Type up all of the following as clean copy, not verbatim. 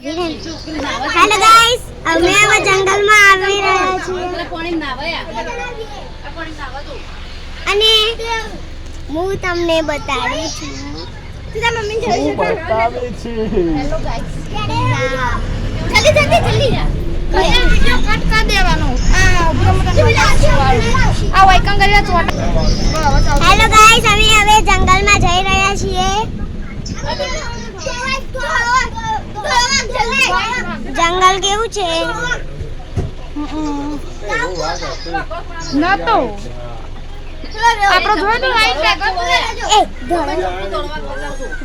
Hello guys, અમે હવે જંગલમાં આવી રહ્યા છીએ અને હું તમને બતાવી છું. સીધા મમ્મી જોઈ બતાવે છે. હેલો ગાઈસ, જલ્દી વિડિયો કટ કરી દેવાનો. આ વાયકન કરી ચોટ. હેલો ગાઈસ, અમે હવે જંગલમાં જઈ રહ્યા છીએ. જંગલ કેવું છે? નતો આપણો જોયો તો લાઈન બેક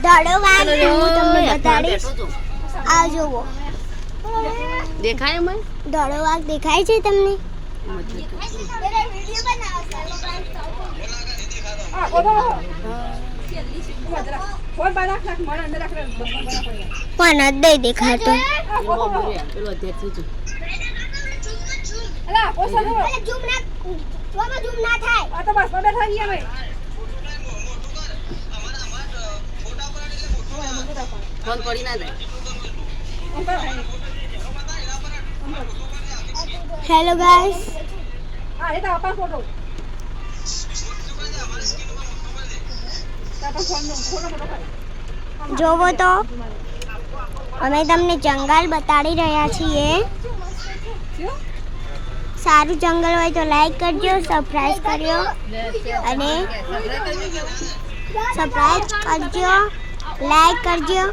ધડો વાગ હું તમને બતાડીશ. આ જોવો, દેખાય મને ધડો વાગ દેખાય છે તમને? પણ નહીં દેખાતો. હેલો ગાઈસ, જોવો તો અમે તમને જંગલ બતાડી રહ્યા છીએ. સારું જંગલ હોય તો લાઈક કરજો, સબસ્ક્રાઇબ કરજો અને સબસ્ક્રાઇબ કરજો, લાઈક કરજો.